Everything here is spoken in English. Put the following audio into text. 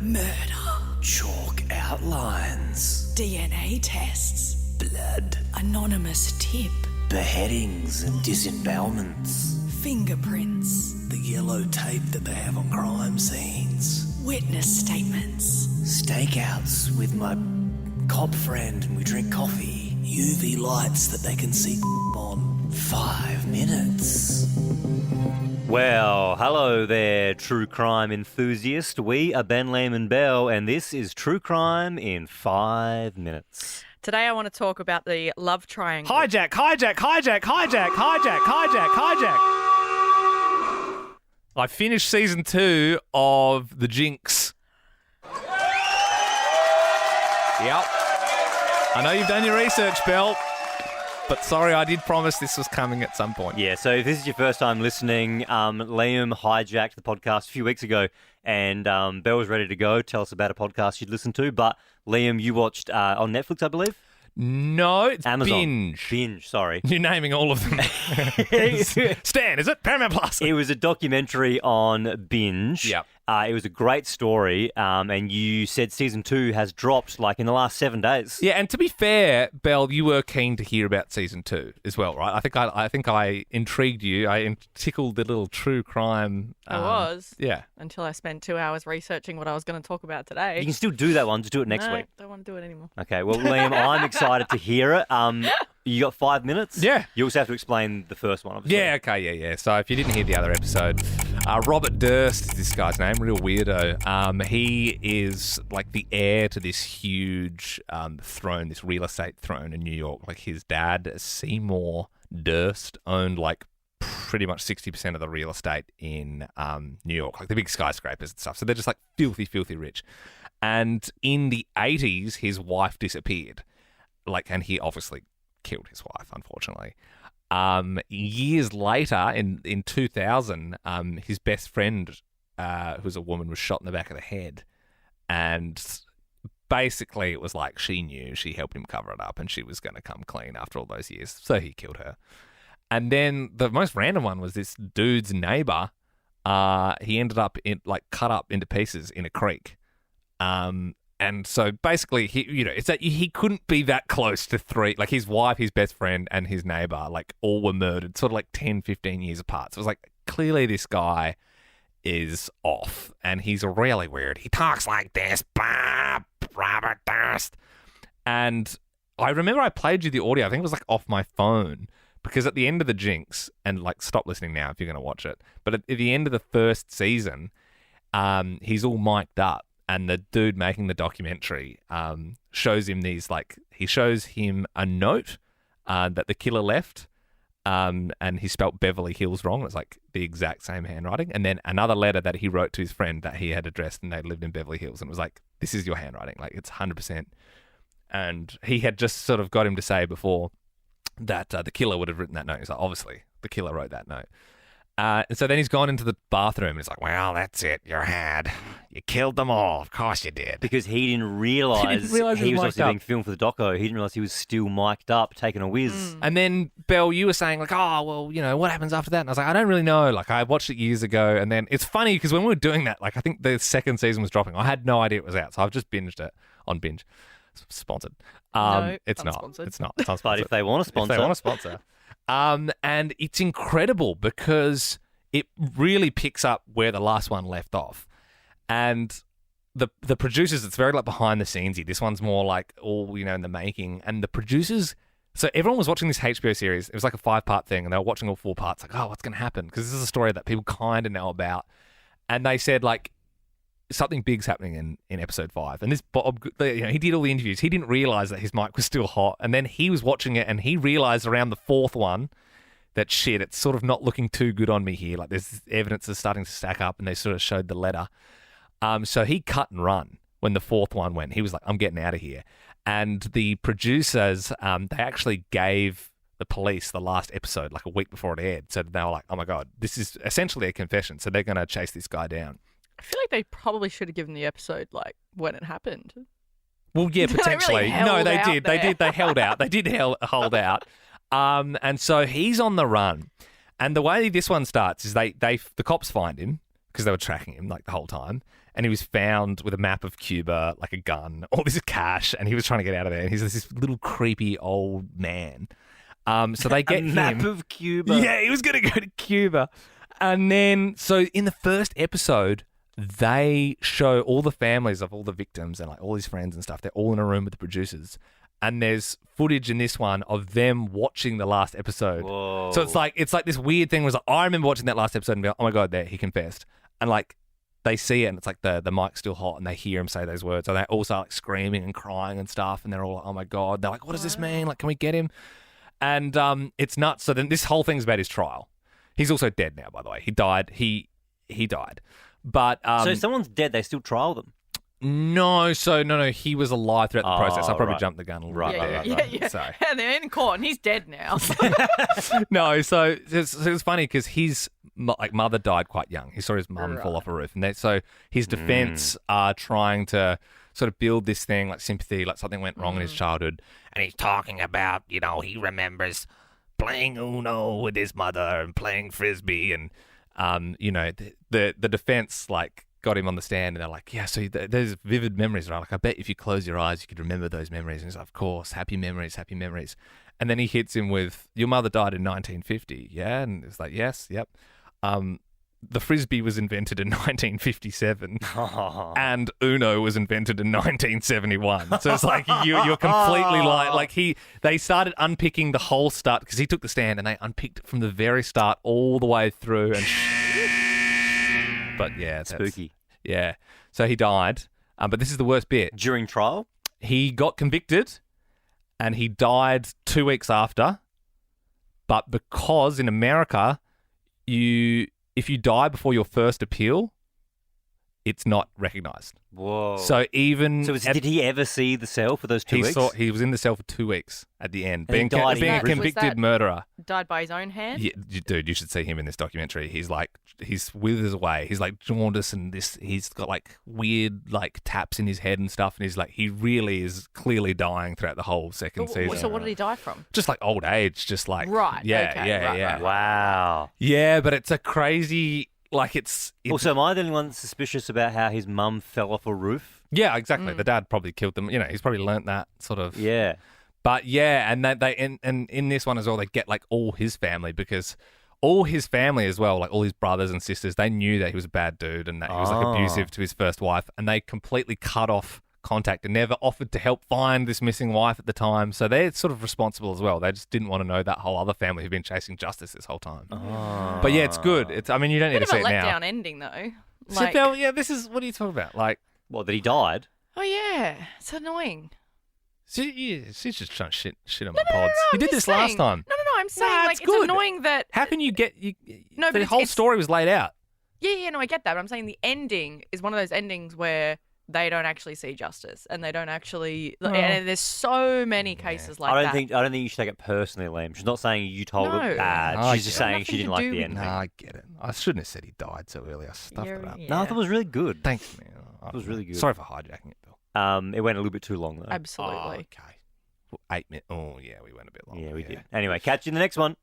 Murder. Chalk outlines. DNA tests. Blood. Anonymous tip. Beheadings and disembowelments. Fingerprints. The yellow tape that they have on crime scenes. Witness statements. Stakeouts with my cop friend and we drink coffee. UV lights that they can see on 5 minutes. Well, hello there, true crime enthusiast. We are Ben, Liam and Belle, and this is True Crime in 5 minutes. Today I want to talk about the love triangle. Hijack. I finished season 2 of the Jinx. Yep. I know you've done your research, Belle, but sorry, I did promise this was coming at some point. Yeah, so if this is your first time listening, Liam hijacked the podcast a few weeks ago, and Belle was ready to go, tell us about a podcast you'd listened to, but Liam, you watched on Netflix, I believe? No, it's Amazon. Binge, sorry. You're naming all of them. Stan, is it? Paramount Plus. It was a documentary on Binge. Yep. It was a great story, and you said season 2 has dropped like in the last 7 days. Yeah, and to be fair, Belle, you were keen to hear about season 2 as well, right? I think I intrigued you. I tickled the little true crime. I was. Yeah. Until I spent 2 hours reresearching what I was going to talk about today. You can still do that one. Just do it next No, week. don't want to do it anymore. Okay, well, Liam, I'm excited to hear it. You got 5 minutes? Yeah. You also have to explain the first one, obviously. Yeah, okay, yeah. So if you didn't hear the other episode, Robert Durst is this guy's name, real weirdo. He is like the heir to this huge throne, this real estate throne in New York. Like his dad, Seymour Durst, owned like pretty much 60% of the real estate in New York, like the big skyscrapers and stuff. So they're just like filthy, filthy rich. And in the 80s, his wife disappeared. And he obviously killed his wife, unfortunately. Years later, in 2000, his best friend, who was a woman, was shot in the back of the head. And basically it was like she knew, she helped him cover it up, and she was going to come clean after all those years. So he killed her. And then the most random one was this dude's neighbor. He ended up cut up into pieces in a creek. And so basically, it's that he couldn't be that close to three, like his wife, his best friend, and his neighbor, all were murdered, sort of 10, 15 years apart. So it was clearly this guy is off, and he's really weird. He talks like this, Robert Durst. And I remember I played you the audio, I think it was off my phone, because at the end of the Jinx, and stop listening now if you're going to watch it, but at the end of the first season, he's all mic'd up. And the dude making the documentary shows him he shows him a note that the killer left, and he spelt Beverly Hills wrong. It's the exact same handwriting. And then another letter that he wrote to his friend that he had addressed, and they lived in Beverly Hills. And it was this is your handwriting. It's 100%. And he had just sort of got him to say before that the killer would have written that note. He's obviously, the killer wrote that note. And so then he's gone into the bathroom and he's well, that's it. You're had. You killed them all. Of course you did. Because he didn't realise he was obviously being filmed for the doco. He didn't realise he was still mic'd up, taking a whiz. And then, Belle, you were saying what happens after that? And I was I don't really know. I watched it years ago. And then it's funny because when we were doing that, I think the second season was dropping. I had no idea it was out. So I've just binged it on Binge. Sponsored. No, it's unsponsored. not. It's not. It's unsponsored. But if they want to sponsor. If they want to sponsor. And it's incredible because it really picks up where the last one left off. And the producers, it's very behind the scenes. This one's more all, in the making. And the producers, so everyone was watching this HBO series. It was a 5-part thing, and they were watching all 4 parts. What's going to happen? Because this is a story that people kind of know about. And they said, something big's happening in episode 5. And this Bob, he did all the interviews. He didn't realize that his mic was still hot. And then he was watching it, and he realized around the 4th one that shit, it's sort of not looking too good on me here. There's evidence is starting to stack up, and they sort of showed the letter. So he cut and run when the 4th one went. He was I'm getting out of here. And the producers, they actually gave the police the last episode a week before it aired. So they were oh my God, this is essentially a confession. So they're going to chase this guy down. I feel they probably should have given the episode when it happened. Well, yeah, potentially. Really they did. They did. They held out. They did hold out. And so he's on the run. And the way this one starts is the cops find him because they were tracking him like the whole time. And he was found with a map of Cuba, like a gun, all this cash, and he was trying to get out of there. And he's this little creepy old man. So they get A map him. of Cuba. Yeah, he was going to go to Cuba. And then, so in the first episode, they show all the families of all the victims and like all his friends and stuff. They're all in a room with the producers. And there's footage in this one of them watching the last episode. Whoa. So it's like this weird thing was like, I remember watching that last episode and being like, oh my God, there, he confessed. And like, they see it and it's like the mic's still hot and they hear him say those words. And they all start like screaming and crying and stuff. And they're all like, oh my God. They're like, what does this mean? Like, can we get him? And it's nuts. So then this whole thing's about his trial. He's also dead now, by the way. He died. He died. But So if someone's dead, they still trial them. no, he was alive throughout the process. I probably right. jumped the gun a little Right, bit right, there. right, Yeah. So And they're in court and he's dead now. no, so it was funny because his mother died quite young. He saw his mum fall off a roof, and so his defense are trying to sort of build this thing like sympathy, like something went wrong in his childhood, and he's talking about he remembers playing Uno with his mother and playing frisbee, and the defense like got him on the stand, and they're like, yeah, so there's vivid memories, right? Like, I bet if you close your eyes, you could remember those memories. And he's like, of course, happy memories. And then he hits him with, your mother died in 1950, yeah? And it's like, yes, yep. The frisbee was invented in 1957, and Uno was invented in 1971. So it's like you're completely they started unpicking the whole start because he took the stand and they unpicked it from the very start all the way through. And but yeah, Spooky. Yeah, so he died, but this is the worst bit. During trial? He got convicted, and he died 2 weeks after. But because in America, if you die before your first appeal, it's not recognised. Whoa. So even did he ever see the cell for those 2 weeks? He was in the cell for 2 weeks at the end, And he being died in a prison? convicted Was that- murderer. Died by his own hand? Yeah, dude, you should see him in this documentary. He's withers away. He's like jaundice and he's got like weird like taps in his head and stuff. And he's like, he really is clearly dying throughout the whole second season. So what did he die from? Just like old age, just like, Right, yeah, okay, yeah, right, yeah. right. Wow. Yeah, but it's a crazy, like it's Also, am I the only one suspicious about how his mum fell off a roof? yeah, exactly. The dad probably killed them. He's probably learnt that sort of. Yeah. But yeah, and and in this one as well, they get like all his family because all his family as well, like all his brothers and sisters, they knew that he was a bad dude and that he was like abusive to his first wife, and they completely cut off contact and never offered to help find this missing wife at the time. So they're sort of responsible as well. They just didn't want to know that whole other family who've been chasing justice this whole time. But yeah, it's good. You don't need Bit to of see a it now. letdown ending though. Sit down. Yeah, this is what are you talking about? Like, Well, that he died. Oh yeah, it's annoying. she's just trying to shit on my No, pods. You I'm did just this last saying- time. No, I'm saying Nah, like it's it's good. annoying that. How can you get No, but the it's- whole it's- story was laid out. Yeah, no, I get that. But I'm saying the ending is one of those endings where they don't actually see justice and they don't actually. And there's so many cases like I that. don't think you should take it personally, Liam. She's not saying you told her No. bad. No, She's just it's got saying she nothing didn't to like do the with ending. Nah, I get it. I shouldn't have said he died so early. I stuffed it up. No, I thought it was really good. Thanks, man. It was really good. Sorry for hijacking it, Bill. It went a little bit too long though. Absolutely. Oh, okay. 8 minutes. Oh, yeah, we went a bit long. Yeah, we did. Anyway, catch you in the next one.